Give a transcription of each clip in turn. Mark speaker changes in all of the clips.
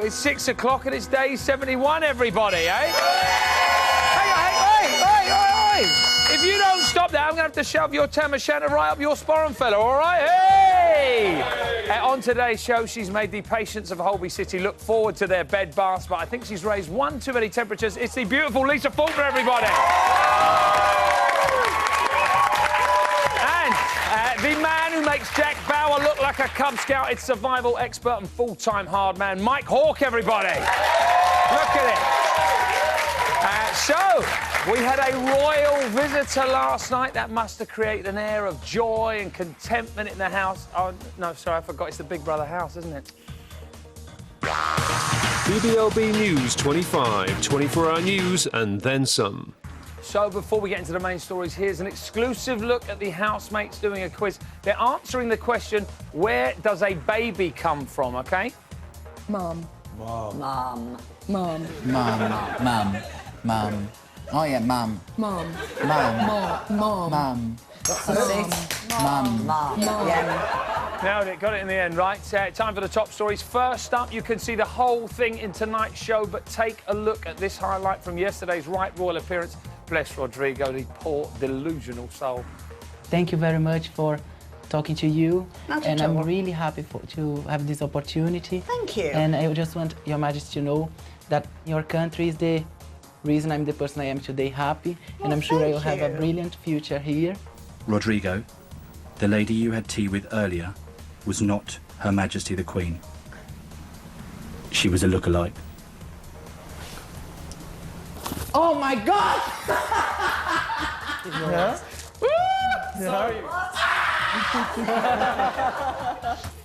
Speaker 1: It's 6 o'clock and it's day 71, everybody, eh? Hey! If you don't stop that, I'm going to have to shove your tam o' shanter right up your sporran, fella, all right? Hey! On today's show, she's made the patients of Holby City look forward to their bed baths, but I think she's raised one too many temperatures. It's the beautiful Lisa Faulkner, everybody. And the man who makes Jack Bauer look like a Cub Scout, it's survival expert and full-time hard man, Mike Hawke, everybody. Look at it. So, we had a royal visitor last night. That must have created an air of joy and contentment in the house. Oh, no, sorry, I forgot. It's the Big Brother house, isn't it?
Speaker 2: BBLB News 25, 24-hour news and then some.
Speaker 1: So, before we get into the main stories, here's an exclusive look at the housemates doing a quiz. They're answering the question, where does a baby come from, OK?
Speaker 3: Mum.
Speaker 4: Mum.
Speaker 3: Mum. Mum.
Speaker 4: Mum. Mum. Mum. Oh, yeah, mum.
Speaker 3: Mum.
Speaker 4: Mum.
Speaker 3: Mum.
Speaker 4: Mum.
Speaker 3: Mum.
Speaker 4: Mum.
Speaker 3: Yeah.
Speaker 1: Nailed it, got it in the end, right? Time for the top stories. First up, you can see the whole thing in tonight's show, but take a look at this highlight from yesterday's Right Royal appearance. Bless Rodrigo, the poor, delusional soul.
Speaker 5: Thank you very much for talking to you.
Speaker 3: Not
Speaker 5: and
Speaker 3: at all.
Speaker 5: I'm really happy to have this opportunity.
Speaker 3: Thank you.
Speaker 5: And I just want Your Majesty to know that your country is the reason I'm the person I am today, happy. And I'm sure I will have a brilliant future here.
Speaker 6: Rodrigo, the lady you had tea with earlier was not Her Majesty the Queen. She was a lookalike.
Speaker 5: Oh my God!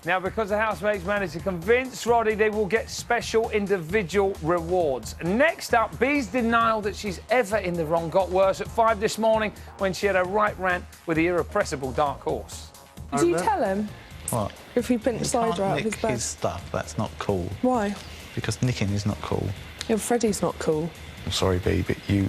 Speaker 1: Now, because the housemates managed to convince Roddy, they will get special individual rewards. Next up, Bee's denial that she's ever in the wrong got worse at 5 this morning when she had a right rant with the irrepressible Dark Horse.
Speaker 7: Do you tell him
Speaker 8: What?
Speaker 7: if he pinched cider out of his
Speaker 8: Nick
Speaker 7: bed?
Speaker 8: his stuff, that's not cool.
Speaker 7: Why?
Speaker 8: Because nicking is not cool.
Speaker 7: Yeah, Freddie's not cool.
Speaker 8: I'm sorry, B, but you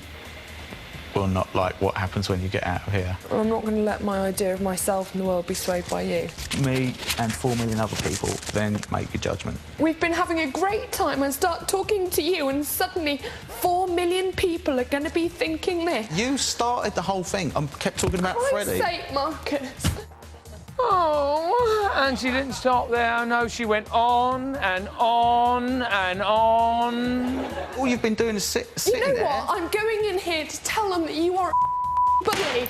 Speaker 8: will not like what happens when you get out of here.
Speaker 7: I'm not going to let my idea of myself and the world be swayed by you.
Speaker 8: Me and 4 million other people, then make your judgment.
Speaker 7: We've been having a great time and start talking to you and suddenly 4 million people are going to be thinking this.
Speaker 8: You started the whole thing. I kept talking about
Speaker 7: For
Speaker 8: Freddie.
Speaker 7: God's sake, Marcus.
Speaker 1: Oh, and she didn't stop there. No, she went on and on and on.
Speaker 8: All you've been doing is sitting
Speaker 7: You know
Speaker 8: there.
Speaker 7: what? I'm going in here to tell them that you are a bully.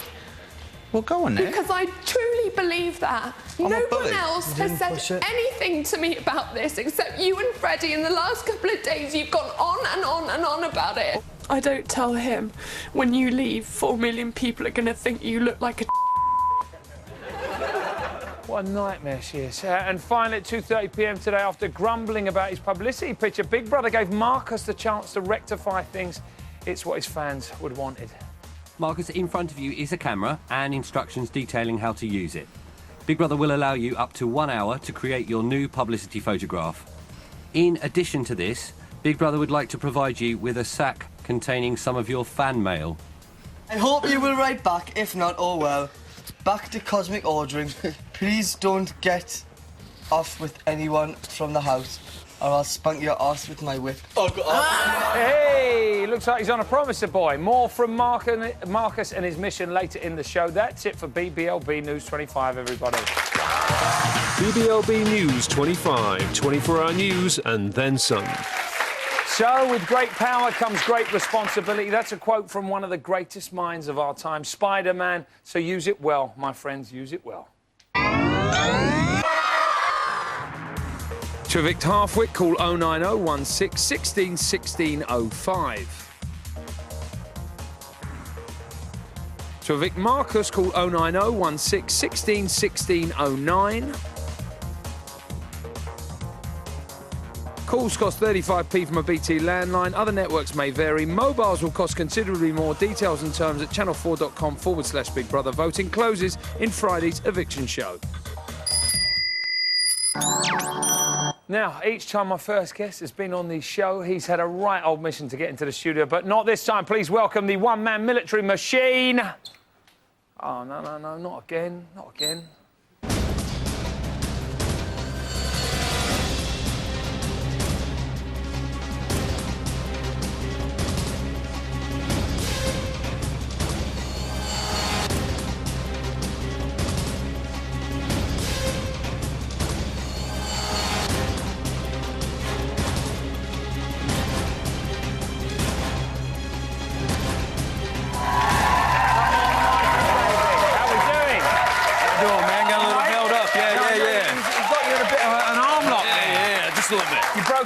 Speaker 8: Well, go on then.
Speaker 7: Because I truly believe that.
Speaker 8: I'm a
Speaker 7: No
Speaker 8: bully.
Speaker 7: one else has said anything to me about this except you and Freddie. In the last couple of days, you've gone on and on and on about it. I don't tell him when you leave, 4 million people are going to think you look like a
Speaker 1: What a nightmare she is. And finally, at 2:30 p.m. today, after grumbling about his publicity picture, Big Brother gave Marcus the chance to rectify things. It's what his fans would have wanted.
Speaker 9: Marcus, in front of you is a camera and instructions detailing how to use it. Big Brother will allow you up to 1 hour to create your new publicity photograph. In addition to this, Big Brother would like to provide you with a sack containing some of your fan mail.
Speaker 10: I hope you will write back. If not, oh well. Back to cosmic ordering. Please don't get off with anyone from the house, or I'll spunk your arse with my whip. Oh, God.
Speaker 1: Hey, looks like he's on a promiser, boy. More from Marcus and his mission later in the show. That's it for BBLB News 25, everybody.
Speaker 2: BBLB News 25, 24-hour news and then some.
Speaker 1: So, with great power comes great responsibility. That's a quote from one of the greatest minds of our time, Spider-Man. So use it well, my friends, use it well. To evict Halfwit, call 09016 16 1605. To evict Marcus, call 09016 16 1609. Calls cost 35p from a BT landline. Other networks may vary. Mobiles will cost considerably more. Details and terms at channel4.com/Big Brother. Voting closes in Friday's eviction show. Now, each time my first guest has been on the show, he's had a right old mission to get into the studio, but not this time. Please welcome the one-man military machine. Oh, no, not again, not again.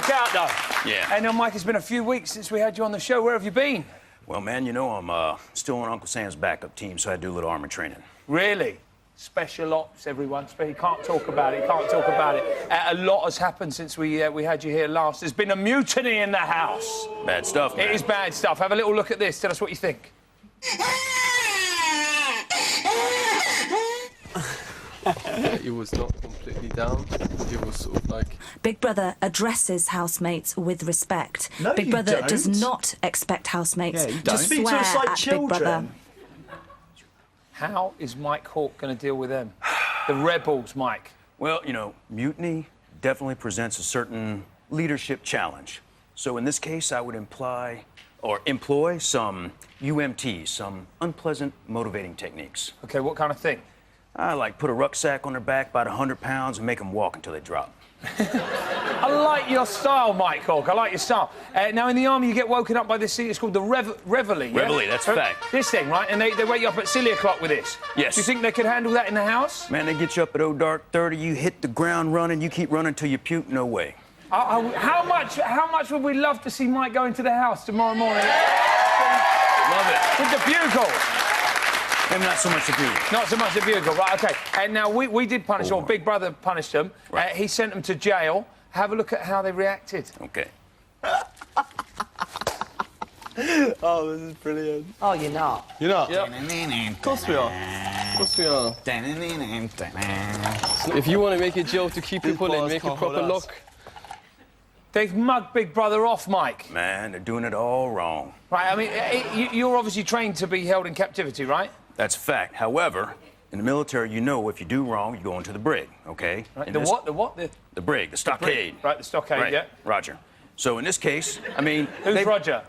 Speaker 1: broke out, though.
Speaker 11: Yeah.
Speaker 1: And now, Mike, it's been a few weeks since we had you on the show. Where have you been?
Speaker 11: Well, man, you know I'm still on Uncle Sam's backup team, so I do a little army training.
Speaker 1: Really? Special ops, everyone. He can't talk about it. He can't talk about it. A lot has happened since we had you here last. There's been a mutiny in the house.
Speaker 11: Bad stuff, man.
Speaker 1: It is bad stuff. Have a little look at this. Tell us what you think.
Speaker 12: It was not completely down. It was sort of like...
Speaker 13: Big Brother addresses housemates with respect.
Speaker 14: No,
Speaker 13: Big
Speaker 14: you
Speaker 13: Brother
Speaker 14: don't.
Speaker 13: does not expect housemates
Speaker 14: Yeah, you
Speaker 13: to
Speaker 14: don't. Speak to
Speaker 13: swear
Speaker 14: us like
Speaker 13: at
Speaker 14: children.
Speaker 13: Big Brother.
Speaker 1: How is Mike Hawke going to deal with them? The rebels, Mike.
Speaker 11: Well, you know, mutiny definitely presents a certain leadership challenge. So in this case, I would employ some UMTs, some unpleasant motivating techniques.
Speaker 1: OK, what kind of thing?
Speaker 11: I like put a rucksack on their back about 100 pounds and make them walk until they drop.
Speaker 1: I like your style, Mike Hawke. I like your style. Now, in the army, you get woken up by this thing. It's called the reveille. Yeah?
Speaker 11: Reveille, that's a fact.
Speaker 1: This thing, right? And they wake you up at silly o'clock with this.
Speaker 11: Yes.
Speaker 1: Do you think they could handle that in the house?
Speaker 11: Man, they get you up at dark 30, you hit the ground running, you keep running till you puke, no way.
Speaker 1: How much would we love to see Mike go into the house tomorrow morning?
Speaker 11: Love it.
Speaker 1: With the bugle.
Speaker 11: Maybe not so much the bugle.
Speaker 1: Not so much the bugle, right, OK. And now, we did punish, or Big Brother punished them.
Speaker 11: Right.
Speaker 1: He sent them to jail. Have a look at how they reacted.
Speaker 11: OK.
Speaker 14: Oh, this is brilliant.
Speaker 3: Oh, you're not.
Speaker 14: You're not?
Speaker 12: Yeah.
Speaker 14: Of course we are.
Speaker 12: Of course we are. If you want to make a joke to keep people in, make a proper lock.
Speaker 1: They've mugged Big Brother off, Mike.
Speaker 11: Man, they're doing it all wrong.
Speaker 1: Right, I mean, you're obviously trained to be held in captivity, right?
Speaker 11: That's a fact. However, in the military, you know if you do wrong, you go into the brig, OK?
Speaker 1: Right, the what?
Speaker 11: The brig, the stockade.
Speaker 1: Right, the stockade,
Speaker 11: right.
Speaker 1: yeah.
Speaker 11: Roger. So in this case, I mean...
Speaker 1: Who's Roger?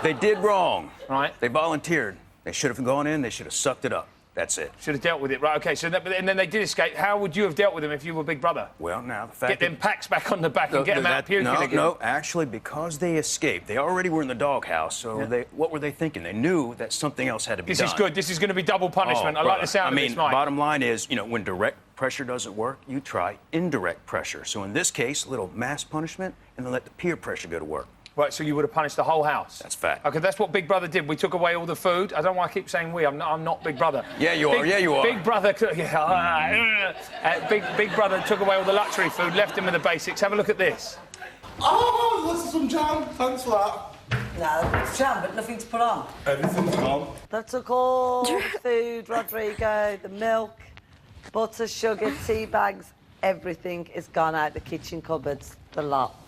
Speaker 11: They did wrong.
Speaker 1: Right.
Speaker 11: They volunteered. They should have gone in, they should have sucked it up. That's it.
Speaker 1: Should have dealt with it, right, OK. So and then they did escape. How would you have dealt with them if you were Big Brother?
Speaker 11: Well, now, the fact
Speaker 1: Get them packs back on the back and get them out puking again.
Speaker 11: No, actually, because they escaped, they already were in the doghouse, so what were they thinking? They knew that something else had to be done.
Speaker 1: This is good. This is going to be double punishment.
Speaker 11: Oh,
Speaker 1: I like the sound of this, Mike.
Speaker 11: Bottom line is, you know, when direct pressure doesn't work, you try indirect pressure. So in this case, a little mass punishment, and then let the peer pressure go to work.
Speaker 1: Right, so you would have punished the whole house?
Speaker 11: That's fact.
Speaker 1: OK, that's what Big Brother did. We took away all the food. I don't know why I keep saying we. I'm not Big Brother.
Speaker 11: Yeah, you are. Yeah, you are.
Speaker 1: Big Brother... Big Brother took away all the luxury food, left him with the basics. Have a look at this.
Speaker 14: Oh, this is some jam. Thanks for that.
Speaker 3: No, it's jam, but nothing to put on.
Speaker 14: Everything's gone.
Speaker 3: That took all the food, Rodrigo, the milk, butter, sugar, tea bags, everything is gone out the kitchen cupboards, the lot.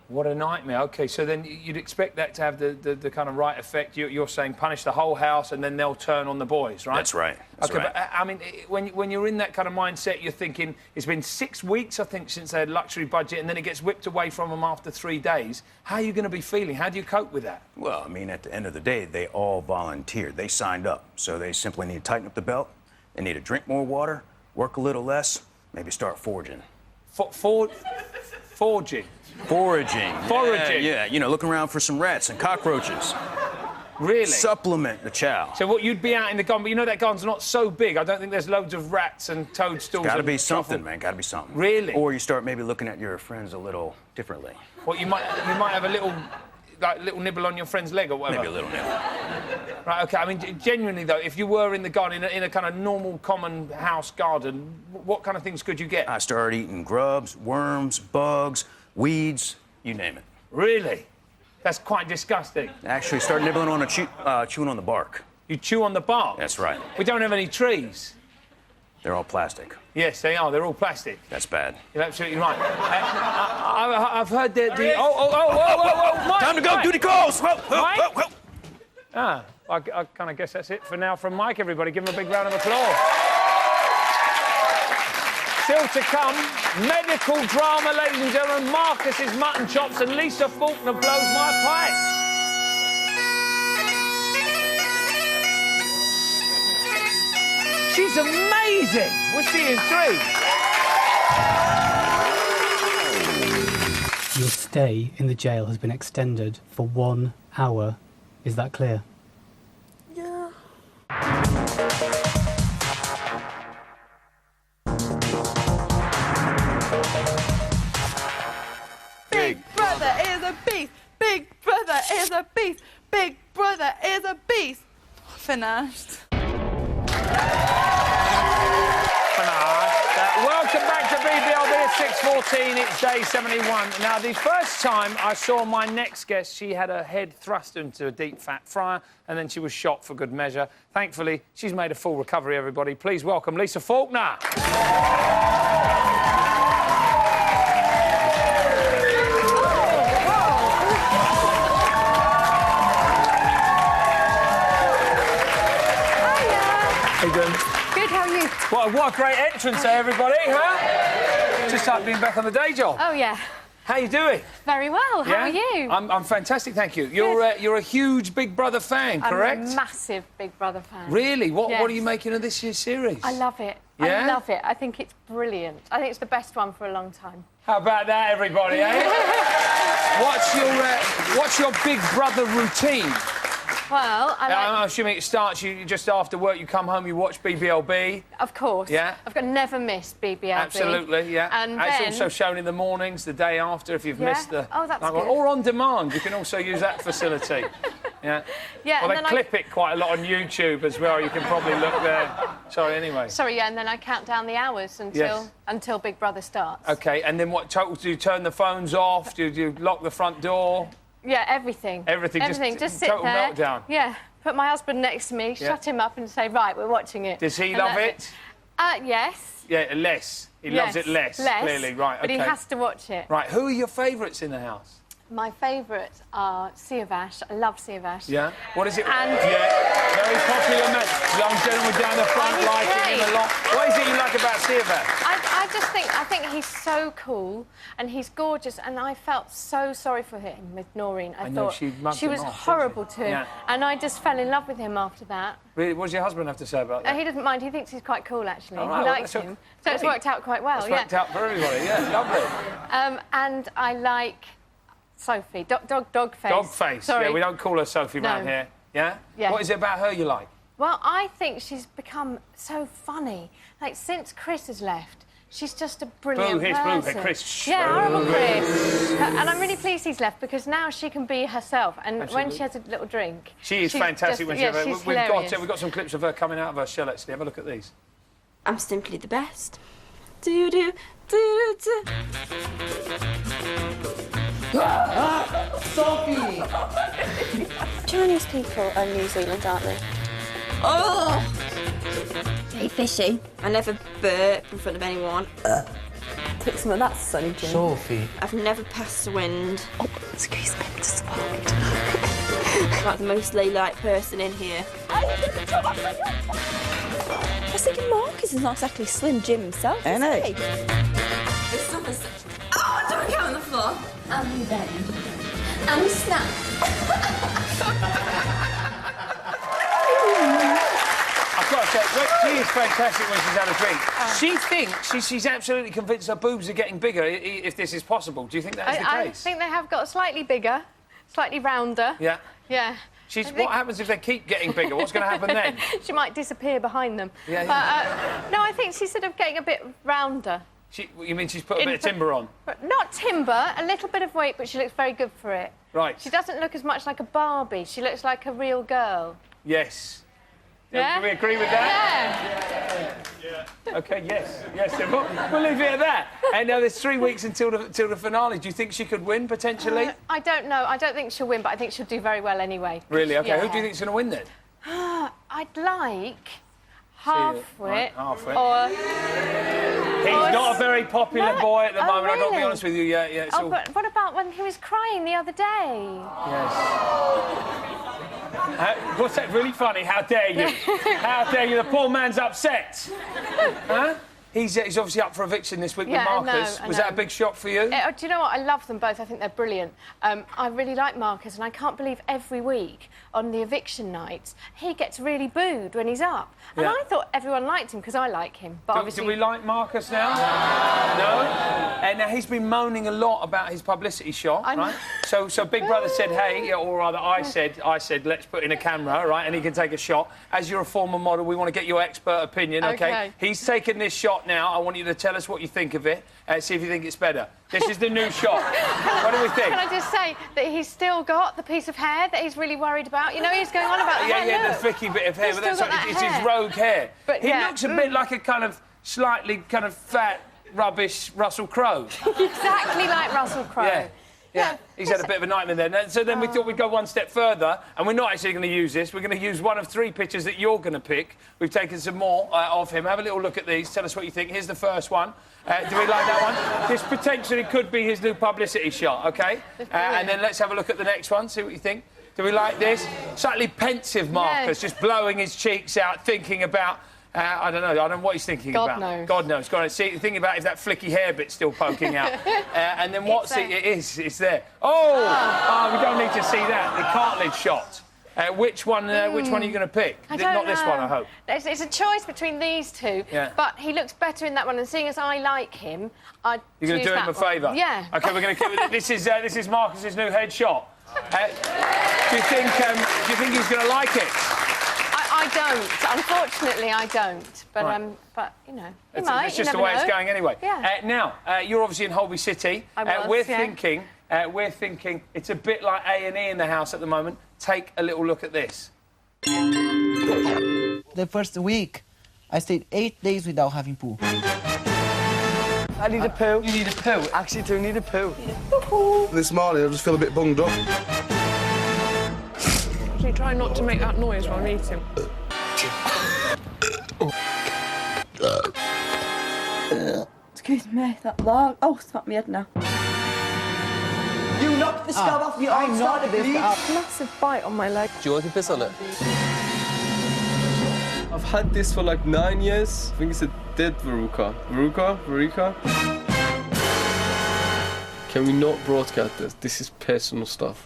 Speaker 1: What a nightmare. OK, so then you'd expect that to have the kind of right effect. You're saying punish the whole house and then they'll turn on the boys, right?
Speaker 11: That's right. That's right.
Speaker 1: But, I mean, when you're in that kind of mindset, you're thinking, it's been 6 weeks, I think, since they had luxury budget, and then it gets whipped away from them after 3 days. How are you going to be feeling? How do you cope with that?
Speaker 11: Well, I mean, at the end of the day, they all volunteered. They signed up. So they simply need to tighten up the belt. They need to drink more water, work a little less, maybe start foraging.
Speaker 1: Foraging?
Speaker 11: Foraging.
Speaker 1: Foraging?
Speaker 11: Yeah, you know, looking around for some rats and cockroaches.
Speaker 1: Really?
Speaker 11: Supplement the chow.
Speaker 1: So what, you'd be out in the garden, but you know that garden's not so big. I don't think there's loads of rats and toadstools.
Speaker 11: Got to
Speaker 1: and
Speaker 11: be something,
Speaker 1: truffle.
Speaker 11: man. Got to be something.
Speaker 1: Really?
Speaker 11: Or you start maybe looking at your friends a little differently.
Speaker 1: What, you might have a little nibble on your friend's leg or whatever?
Speaker 11: Maybe a little nibble.
Speaker 1: Right, OK. I mean, genuinely, though, if you were in the garden, in a kind of normal, common house garden, what kind of things could you get?
Speaker 11: I started eating grubs, worms, bugs, weeds, you name it.
Speaker 1: Really? That's quite disgusting.
Speaker 11: Actually, start nibbling on chewing on the bark.
Speaker 1: You chew on the bark?
Speaker 11: That's right.
Speaker 1: We don't have any trees.
Speaker 11: They're all plastic.
Speaker 1: Yes, they are. They're all plastic.
Speaker 11: That's bad.
Speaker 1: You're absolutely right. I've heard the... whoa, Mike,
Speaker 11: time to go,
Speaker 1: Mike.
Speaker 11: duty calls! Whoa,
Speaker 1: Mike?
Speaker 11: whoa, whoa.
Speaker 1: Ah, I kind of guess that's it for now from Mike, everybody. Give him a big round of applause. Still to come, medical drama, ladies and gentlemen. Marcus's mutton chops and Lisa Faulkner blows my pipes. She's amazing. We'll see you in 3.
Speaker 15: Your stay in the jail has been extended for 1 hour. Is that clear?
Speaker 3: Yeah.
Speaker 16: is a beast. Big Brother is a beast. Finished.
Speaker 1: Welcome back to BBLB at 6:14. It's day 71. Now, the first time I saw my next guest, she had her head thrust into a deep fat fryer and then she was shot for good measure. Thankfully, she's made a full recovery, everybody. Please welcome Lisa Faulkner. How you doing?
Speaker 17: Good, how are you?
Speaker 1: What a great entrance there, everybody, huh? Just like being back on the day job.
Speaker 17: Oh, yeah.
Speaker 1: How you doing?
Speaker 17: Very well. How are you?
Speaker 1: I'm fantastic, thank you. You're a huge Big Brother fan, correct?
Speaker 17: I'm a massive Big Brother fan.
Speaker 1: Really? What
Speaker 17: Yes.
Speaker 1: are you making of this year's series?
Speaker 17: I love it.
Speaker 1: Yeah?
Speaker 17: I love it. I think it's brilliant. I think it's the best one for a long time.
Speaker 1: How about that, everybody, eh? What's your Big Brother routine?
Speaker 17: Well,
Speaker 1: I'm assuming it starts, you just after work, you come home, you watch BBLB.
Speaker 17: Of course.
Speaker 1: Yeah.
Speaker 17: I've never missed BBLB.
Speaker 1: Absolutely, yeah.
Speaker 17: And
Speaker 1: it's
Speaker 17: then...
Speaker 1: also shown in the mornings, the day after, if you've missed the...
Speaker 17: Oh, that's good.
Speaker 1: Or on demand, you can also use that facility. Yeah.
Speaker 17: Yeah,
Speaker 1: Well,
Speaker 17: and
Speaker 1: they
Speaker 17: then
Speaker 1: clip it quite a lot on YouTube as well, you can probably look there. Sorry, anyway.
Speaker 17: Sorry, yeah, and then I count down the hours until Big Brother starts.
Speaker 1: OK, and then what, do you turn the phones off? Do you lock the front door?
Speaker 17: Yeah, everything.
Speaker 1: Everything,
Speaker 17: just sit
Speaker 1: total
Speaker 17: there.
Speaker 1: meltdown.
Speaker 17: Yeah, put my husband next to me, shut him up and say, right, we're watching it.
Speaker 1: Does he
Speaker 17: And
Speaker 1: love
Speaker 17: that's
Speaker 1: it?
Speaker 17: Yes.
Speaker 1: Yeah, less. He loves it less, clearly. Right, OK.
Speaker 17: But he has to watch it.
Speaker 1: Right, who are your favourites in the house?
Speaker 17: My favourites are Sea of Ash. I love Sea of Ash.
Speaker 1: Yeah? What is it?
Speaker 17: And
Speaker 1: yeah, very popular man. Young gentleman down the front,
Speaker 17: he's
Speaker 1: liking him a
Speaker 17: great.
Speaker 1: lot. What is it you like about Sea of Ash?
Speaker 17: I think he's so cool and he's gorgeous, and I felt so sorry for him with Noreen. I
Speaker 1: know,
Speaker 17: thought
Speaker 1: she mugged
Speaker 17: she
Speaker 1: him
Speaker 17: was
Speaker 1: off,
Speaker 17: horrible to him,
Speaker 1: Yeah.
Speaker 17: and I just fell in love with him after that.
Speaker 1: Really? What does your husband have to say about that?
Speaker 17: He doesn't mind. He thinks he's quite cool, actually.
Speaker 1: All right,
Speaker 17: he
Speaker 1: well,
Speaker 17: likes
Speaker 1: that's
Speaker 17: him, so it's
Speaker 1: great.
Speaker 17: worked out quite well.
Speaker 1: It's worked out for everybody, yeah, lovely.
Speaker 17: And I like Sophie, dog face.
Speaker 1: Dog face.
Speaker 17: Sorry.
Speaker 1: Yeah, we don't call her Sophie round
Speaker 17: No.
Speaker 1: here. Yeah?
Speaker 17: Yeah.
Speaker 1: What is it about her you like?
Speaker 17: Well, I think she's become so funny. Like, since Chris has left, she's just a brilliant person.
Speaker 1: Chris.
Speaker 17: Yeah, horrible Chris. And I'm really pleased he's left, because now she can be herself. And
Speaker 1: Absolutely.
Speaker 17: when she has a little drink...
Speaker 1: She is
Speaker 17: she's
Speaker 1: fantastic when
Speaker 17: just,
Speaker 1: she's
Speaker 17: she's
Speaker 1: we've
Speaker 17: hilarious.
Speaker 1: got some clips of her coming out of her shell, actually. Have a look at these.
Speaker 18: I'm simply the best. Do do do do.
Speaker 10: Sophie!
Speaker 18: Chinese people are New Zealand, aren't they? Oh! Very fishy. I never burp in front of anyone. Take some of that, Sonny Jim.
Speaker 10: Sophie.
Speaker 18: I've never passed the wind. Oh, excuse me, just like the most ladylike person in here. I was thinking Marcus is not exactly Slim Jim himself, is he? This stuff is... Oh, don't go on the floor. And then... And snap.
Speaker 1: I've got to say, she is fantastic when she's had a drink. She thinks, she's absolutely convinced her boobs are getting bigger, if this is possible. Do you think that is the
Speaker 17: I
Speaker 1: case?
Speaker 17: think they have got slightly bigger, slightly rounder.
Speaker 1: Yeah.
Speaker 17: Yeah.
Speaker 1: What happens if they keep getting bigger? What's going to happen then?
Speaker 17: She might disappear behind them.
Speaker 1: Yeah,
Speaker 17: But, no, I think she's sort of getting a bit rounder.
Speaker 1: You mean she's put a bit of timber on?
Speaker 17: Not timber, a little bit of weight, but she looks very good for it.
Speaker 1: Right.
Speaker 17: She doesn't look as much like a Barbie. She looks like a real girl.
Speaker 1: Yes.
Speaker 17: Yeah?
Speaker 1: Do we agree with that? Yeah. OK, yes. Yes, then we'll leave it at that. And now there's 3 weeks until the finale. Do you think she could win, potentially?
Speaker 17: I don't know. I don't think she'll win, but I think she'll do very well anyway.
Speaker 1: Really? OK,
Speaker 17: Yeah.
Speaker 1: who do you think's going to win, then?
Speaker 17: I'd like Halfwit.
Speaker 1: Right, Halfwit.
Speaker 17: Or...
Speaker 1: He's not a very popular boy at the moment,
Speaker 17: really?
Speaker 1: I've got to be honest with you. Yeah, it's all...
Speaker 17: but what about when he was crying the other day?
Speaker 1: Yes. What's that? Really funny? How dare you? How dare you? The poor man's upset. Huh? He's obviously up for eviction this week with Marcus. Was that a big shock for you?
Speaker 17: Do you know what? I love them both. I think they're brilliant. I really like Marcus, and I can't believe every week on the eviction nights he gets really booed when he's up. And I thought everyone liked him because I like him. But obviously...
Speaker 1: Do we like Marcus now? No? And now he's been moaning a lot about his publicity shot, right? So Big Brother said, hey, or rather I said, let's put in a camera, right, and he can take a shot. As you're a former model, we want to get your expert opinion, OK? He's taken this shot shot now. I want you to tell us what you think of it. See if you think it's better. This is the new shot. What do we think?
Speaker 17: Can I just say that he's still got the piece of hair that he's really worried about? You know, he's going on about the hair.
Speaker 1: Yeah,
Speaker 17: look.
Speaker 1: the thicky bit of hair,
Speaker 17: He's
Speaker 1: but that's
Speaker 17: still got
Speaker 1: like,
Speaker 17: that
Speaker 1: it's his
Speaker 17: hair.
Speaker 1: rogue hair.
Speaker 17: But,
Speaker 1: he
Speaker 17: yeah,
Speaker 1: looks a bit like a kind of slightly kind of fat, rubbish Russell Crowe.
Speaker 17: Exactly like Russell Crowe.
Speaker 1: Yeah, he's had a bit of a nightmare there. So then we thought we'd go one step further, and we're not actually going to use this. We're going to use one of 3 pictures that you're going to pick. We've taken some more of him. Have a little look at these. Tell us what you think. Here's the first one. Do we like that one? This potentially could be his new publicity shot, OK? And then let's have a look at the next one, see what you think. Do we like this? Slightly pensive Marcus, just blowing his cheeks out, thinking about... I don't know what he's thinking about. God knows. God knows. See, thinking about if that flicky hair bit's still poking out. And then what's it? It is. It's there. Oh, we don't need to see that. The cartilage shot. Which one are you going to pick? Not this one, I hope.
Speaker 17: It's a choice between these 2.
Speaker 1: Yeah.
Speaker 17: But he looks better in that one, and seeing as I like him, I'd
Speaker 1: You're going to do him a favour?
Speaker 17: Yeah.
Speaker 1: OK, we're going to... This is Marcus's new headshot. Do you think he's going to like it?
Speaker 17: I don't. Unfortunately, I don't. But
Speaker 1: Right.
Speaker 17: but you know, he might.
Speaker 1: It's just the way it's going anyway.
Speaker 17: Yeah.
Speaker 1: Now, you're obviously in Holby City.
Speaker 17: I was,
Speaker 1: we're thinking it's a bit like A&E in the house at the moment. Take a little look at this.
Speaker 5: The first week, I stayed 8 days without having poo.
Speaker 10: I need a poo. You need a poo? Actually, do need a poo.
Speaker 14: This morning I just feel a bit bunged up.
Speaker 7: Actually, try not to make that noise while I'm eating.
Speaker 18: Excuse me, that long. Oh, smack my head now.
Speaker 10: You knocked the scab off your arm, started this.
Speaker 7: Massive bite on my leg.
Speaker 12: Do you want to piss on it? I've had this for like 9 years. I think it's a dead verruca. Verruca? Can we not broadcast this? This is personal stuff.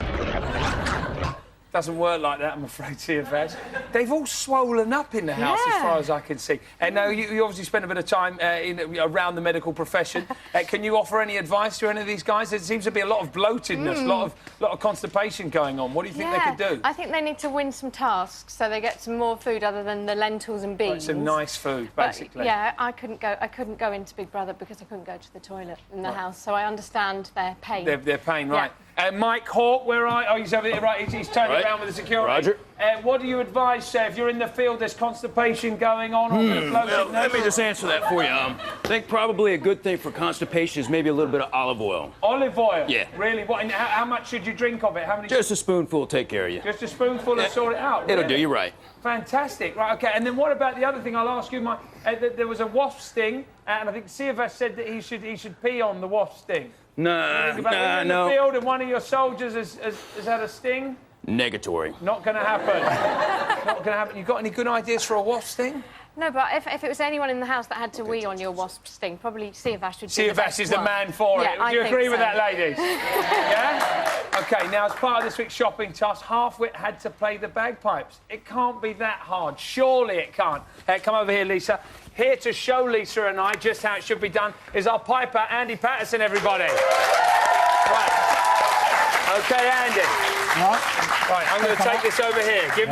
Speaker 1: Doesn't work like that, I'm afraid, CFS. They've all swollen up in the house, as far as I can see. And now you obviously spend a bit of time around the medical profession. Can you offer any advice to any of these guys? There seems to be a lot of bloatedness, a lot of constipation going on. What do you think they could do?
Speaker 17: I think they need to win some tasks so they get some more food other than the lentils and beans.
Speaker 1: Like some nice food, basically.
Speaker 17: But, yeah, I couldn't go into Big Brother because I couldn't go to the toilet in the house, so I understand their pain.
Speaker 1: Their pain, right. Mike Hawke, where are you? Oh, he's over there, right. He's turning around with the security.
Speaker 11: Roger.
Speaker 1: What do you advise, sir, if you're in the field, there's constipation going on?
Speaker 11: Well, let me just answer that for you. I think probably a good thing for constipation is maybe a little bit of olive oil.
Speaker 1: Olive oil?
Speaker 11: Yeah.
Speaker 1: Really? What? And how much should you drink of it? How many?
Speaker 11: Just a spoonful will take care of you.
Speaker 1: Just a spoonful to sort it out?
Speaker 11: It'll do, you're right.
Speaker 1: Fantastic. Right, OK. And then what about the other thing? I'll ask you, Mike. There was a wasp sting, and I think CFS said that he should pee on the wasp sting.
Speaker 11: No.
Speaker 1: In the field and one of your soldiers has had a sting?
Speaker 11: Negatory.
Speaker 1: Not going to happen. Not going to happen. You got any good ideas for a wasp sting?
Speaker 17: No, but if it was anyone in the house that had to wee on your wasp sting, probably CFS would be the best
Speaker 1: CFS is the man for it. Do you agree with that, ladies? Yeah? OK, now, as part of this week's shopping task, Halfwit had to play the bagpipes. It can't be that hard. Surely it can't. Come over here, Lisa. Here to show Lisa and I just how it should be done is our piper, Andy Patterson, everybody. Right. OK, Andy. Right, I'm going to take this over here. Give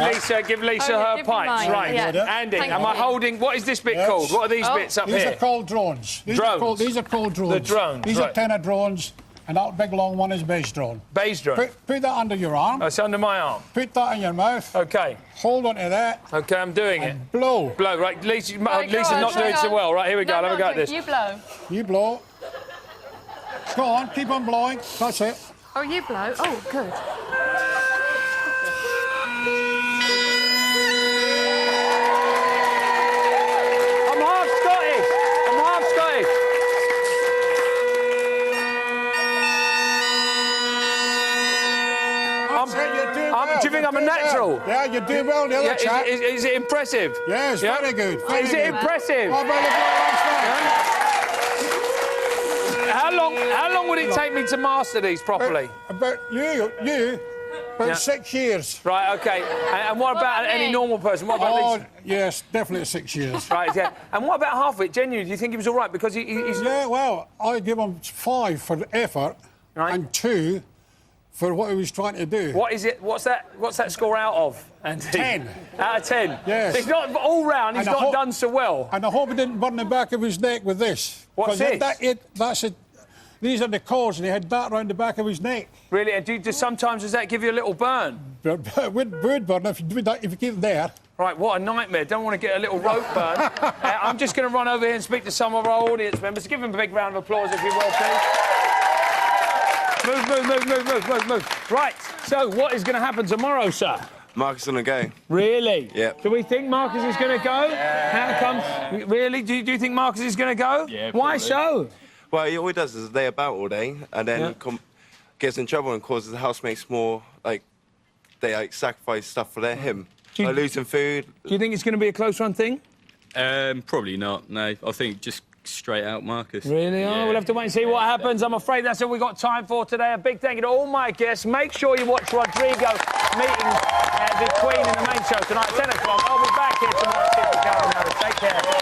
Speaker 1: Lisa her pipes. Right. Andy, am I holding... What is this bit called? What are these bits up here?
Speaker 19: These are called drones. These are called drones.
Speaker 1: The drones,
Speaker 19: These are tenor drones, and that big long one is base drone.
Speaker 1: Base drone?
Speaker 19: Put that under your arm.
Speaker 1: That's under my arm.
Speaker 19: Put that in your mouth.
Speaker 1: OK.
Speaker 19: Hold on to that.
Speaker 1: OK, I'm doing it.
Speaker 19: Blow.
Speaker 1: Blow, right. Lisa's not doing so well. Right, here we go. Have a go at this.
Speaker 17: You blow.
Speaker 19: You blow. Go on, keep on blowing. That's it.
Speaker 7: Oh, you blow. Oh, good.
Speaker 1: I'm half Scottish. Do you think I'm a natural?
Speaker 19: Yeah, you do well, the other chap.
Speaker 1: Is it impressive?
Speaker 19: Yes, very good.
Speaker 1: Is it impressive? How long would it take me to master these properly?
Speaker 19: About 6 years.
Speaker 1: Right, OK. And what about any normal person? What about Lisa?
Speaker 19: Yes, definitely 6 years.
Speaker 1: Right, yeah. And what about Halfwit? Genuinely, do you think he was all right? Because he's...
Speaker 19: Yeah, well, I give him 5 for the effort and 2 for what he was trying to do.
Speaker 1: What is it? What's that score out of, Andy?
Speaker 19: 10.
Speaker 1: Out of 10?
Speaker 19: Yes.
Speaker 1: It's not all round, he's not done so well.
Speaker 19: And I hope he didn't burn the back of his neck with this.
Speaker 1: What's this?
Speaker 19: These are the cords, and he had that round the back of his neck.
Speaker 1: Really? And sometimes does that give you a little burn?
Speaker 19: It would burn if you do that, if you keep it there.
Speaker 1: Right, what a nightmare. Don't want to get a little rope burn. I'm just going to run over here and speak to some of our audience members. Give them a big round of applause, if you will, please. Move. Right, so what is going to happen tomorrow, sir?
Speaker 20: Marcus is going to go.
Speaker 1: Really?
Speaker 20: Yep.
Speaker 1: Do we think Marcus is going to go? How come? Really? Do you think Marcus is going to go?
Speaker 20: Yeah,
Speaker 1: Why
Speaker 20: probably.
Speaker 1: so?
Speaker 20: Well, all he does is lay about all day and then gets in trouble and causes the housemates more, like, they, like, sacrifice stuff for him. Like losing food.
Speaker 1: Do you think it's going to be a close run thing?
Speaker 21: Probably not, no. I think just straight out Marcus.
Speaker 1: Really? Oh, we'll have to wait and see what happens. I'm afraid that's all we've got time for today. A big thank you to all my guests. Make sure you watch Rodrigo meeting the Queen in the main show tonight at 10 o'clock. I'll be back here tomorrow. Take care.